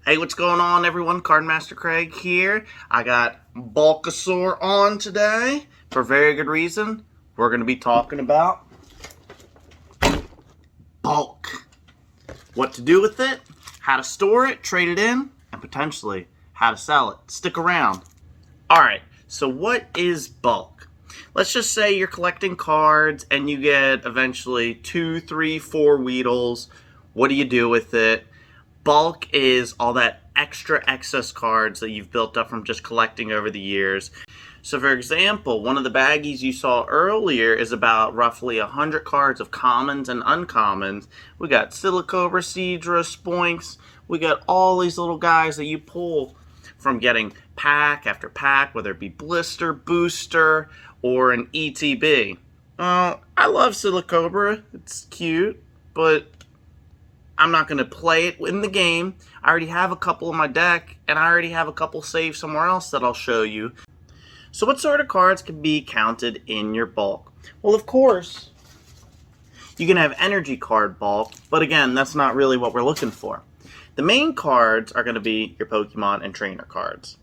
Hey, what's going on, everyone? CardMasterCraig here. I got Bulkasaur on today for very good reason. We're going to be talking about bulk. What to do with it, how to store it, trade it in, and potentially how to sell it. Stick around. Alright, so what is bulk? Let's just say you're collecting cards and you get eventually 2, 3, 4 Weedles. What do you do with it? Bulk is all that extra excess cards that you've built up from just collecting over the years. So for example, one of the baggies you saw earlier is about roughly 100 cards of commons and uncommons. We got Silicobra, Seadra, Spoinks. We got all these little guys that you pull from getting pack after pack, whether it be blister, booster, or an ETB. I love Silicobra. It's cute, but I'm not going to play it in the game. I already have a couple in my deck, and I already have a couple saved somewhere else that I'll show you. So what sort of cards can be counted in your bulk? Well, of course, you can have energy card bulk, but again, that's not really what we're looking for. The main cards are going to be your Pokemon and trainer cards.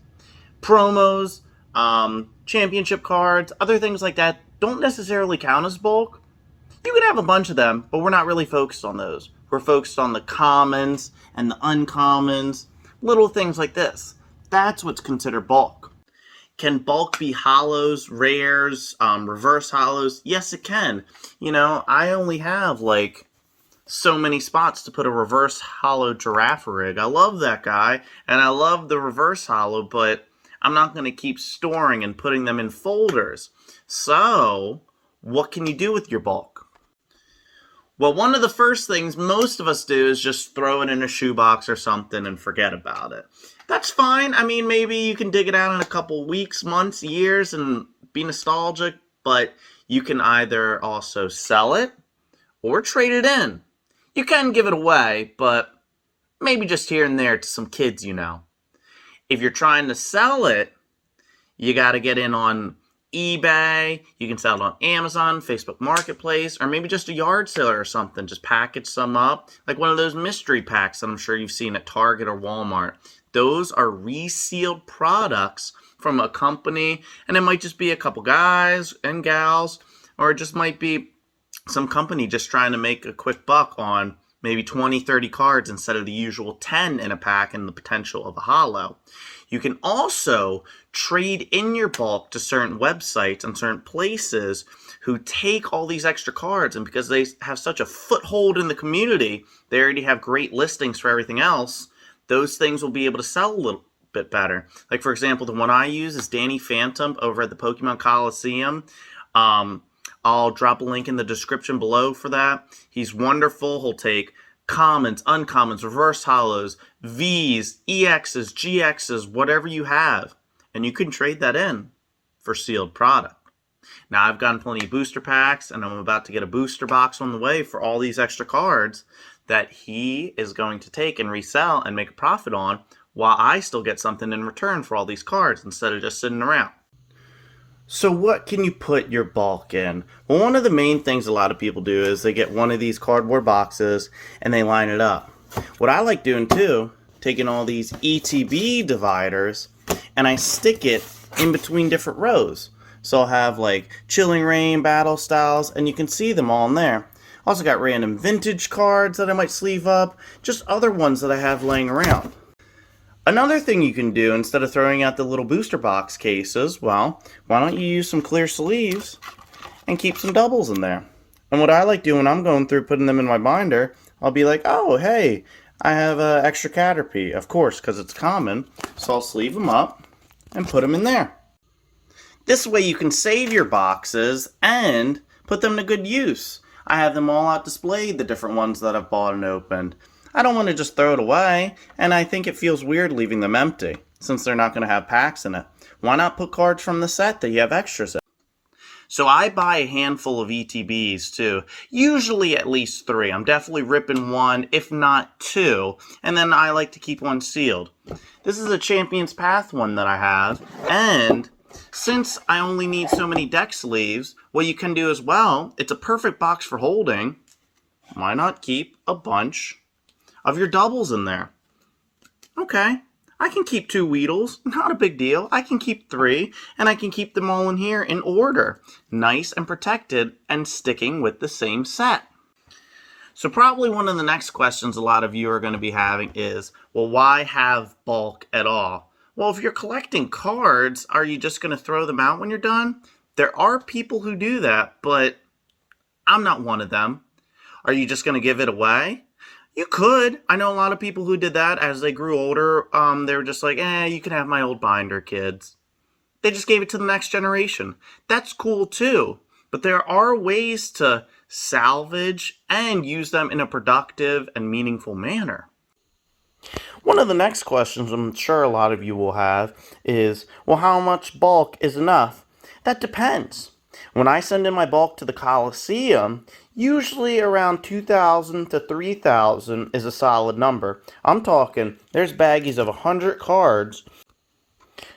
Promos, championship cards, other things like that don't necessarily count as bulk. You can have a bunch of them, but we're not really focused on those. We're focused on the commons and the uncommons, little things like this. That's what's considered bulk. Can bulk be hollows, rares, reverse hollows? Yes, it can. You know, I only have like so many spots to put a reverse hollow Girafarig. I love that guy, and I love the reverse hollow, but I'm not going to keep storing and putting them in folders. So, what can you do with your bulk? Well, one of the first things most of us do is just throw it in a shoebox or something and forget about it. That's fine. I mean, maybe you can dig it out in a couple weeks, months, years and be nostalgic, but you can either also sell it or trade it in. You can give it away, but maybe just here and there to some kids, you know. If you're trying to sell it, you got to get in on eBay, you can sell it on Amazon, Facebook Marketplace, or maybe just a yard sale or something. Just package some up, like one of those mystery packs that I'm sure you've seen at Target or Walmart. Those are resealed products from a company, and it might just be a couple guys and gals, or it just might be some company just trying to make a quick buck on maybe 20, 30 cards instead of the usual 10 in a pack and the potential of a hollow. You can also trade in your bulk to certain websites and certain places who take all these extra cards, and because they have such a foothold in the community, they already have great listings for everything else, those things will be able to sell a little bit better. Like, for example, the one I use is Danny Phantom over at the Pokemon Coliseum. I'll drop a link in the description below for that. He's wonderful. He'll take commons, uncommons, reverse hollows, Vs, EXs, GXs, whatever you have. And you can trade that in for sealed product. Now, I've gotten plenty of booster packs, and I'm about to get a booster box on the way for all these extra cards that he is going to take and resell and make a profit on, while I still get something in return for all these cards instead of just sitting around. So what can you put your bulk in? Well, one of the main things a lot of people do is they get one of these cardboard boxes and they line it up. What I like doing too, taking all these ETB dividers and I stick it in between different rows. So I'll have like Chilling Reign, Battle Styles, and you can see them all in there. Also got random vintage cards that I might sleeve up, just other ones that I have laying around. Another thing you can do, instead of throwing out the little booster box cases, well, why don't you use some clear sleeves and keep some doubles in there? And what I like doing when I'm going through putting them in my binder, I'll be like, oh, hey, I have an extra Caterpie, of course, because it's common, so I'll sleeve them up and put them in there. This way you can save your boxes and put them to good use. I have them all out displayed, the different ones that I've bought and opened. I don't want to just throw it away, and I think it feels weird leaving them empty, since they're not going to have packs in it. Why not put cards from the set that you have extras in? So I buy a handful of ETBs too, usually at least 3. I'm definitely ripping 1, if not 2, and then I like to keep 1 sealed. This is a Champion's Path one that I have, and since I only need so many deck sleeves, what you can do as well, it's a perfect box for holding. Why not keep a bunch of your doubles in there? Okay, I can keep 2 Weedles, not a big deal. I can keep 3, and I can keep them all in here in order. Nice and protected, and sticking with the same set. So probably one of the next questions a lot of you are going to be having is, well, why have bulk at all? Well, if you're collecting cards, are you just going to throw them out when you're done? There are people who do that, but I'm not one of them. Are you just going to give it away? You could. I know a lot of people who did that as they grew older. They were just like, you can have my old binder, kids. They just gave it to the next generation. That's cool too. But there are ways to salvage and use them in a productive and meaningful manner. One of the next questions I'm sure a lot of you will have is, well, how much bulk is enough? That depends. When I send in my bulk to the Coliseum, usually around 2,000 to 3,000 is a solid number. I'm talking, there's baggies of 100 cards,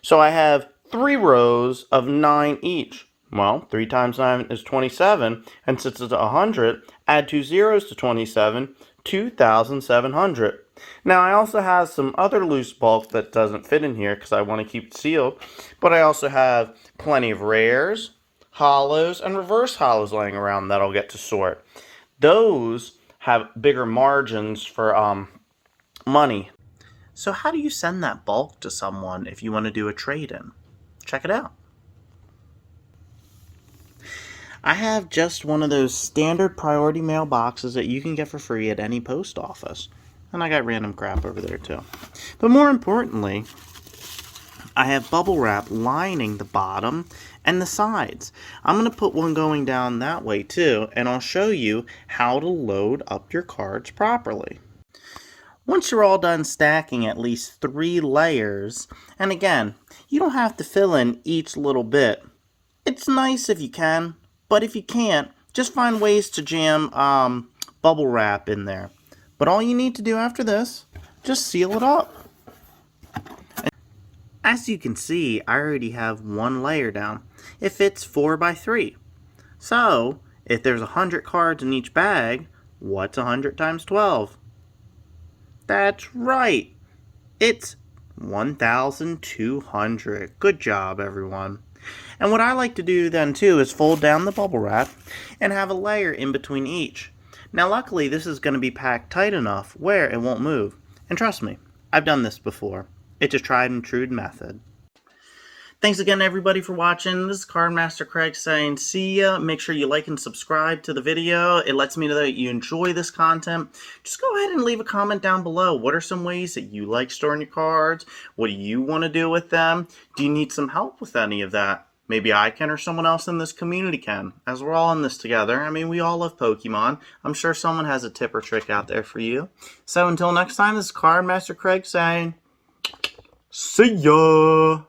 so I have 3 rows of 9 each. Well, 3 times 9 is 27, and since it's 100, add 2 zeros to 27, 2,700. Now, I also have some other loose bulk that doesn't fit in here because I want to keep it sealed, but I also have plenty of rares, hollows, and reverse hollows laying around that I'll get to sort. Those have bigger margins for money. So how do you send that bulk to someone if you want to do a trade-in? Check it out. I have just one of those standard priority mail boxes that you can get for free at any post office. And I got random crap over there too. But more importantly, I have bubble wrap lining the bottom and the sides. I'm going to put one going down that way too, and I'll show you how to load up your cards properly. Once you're all done stacking at least 3 layers, and again, you don't have to fill in each little bit. It's nice if you can, but if you can't, just find ways to jam bubble wrap in there. But all you need to do after this, just seal it up. As you can see, I already have 1 layer down. It fits 4 by 3. So, if there's 100 cards in each bag, what's 100 times 12? That's right. It's 1,200. Good job, everyone. And what I like to do then too is fold down the bubble wrap and have a layer in between each. Now luckily this is going to be packed tight enough where it won't move. And trust me, I've done this before. It's a tried and true method. Thanks again everybody for watching. This is CardMasterCraig saying see ya. Make sure you like and subscribe to the video. It lets me know that you enjoy this content. Just go ahead and leave a comment down below. What are some ways that you like storing your cards? What do you want to do with them? Do you need some help with any of that? Maybe I can or someone else in this community can, as we're all in this together. I mean, we all love Pokemon. I'm sure someone has a tip or trick out there for you. So until next time, this is CardMasterCraig saying see ya.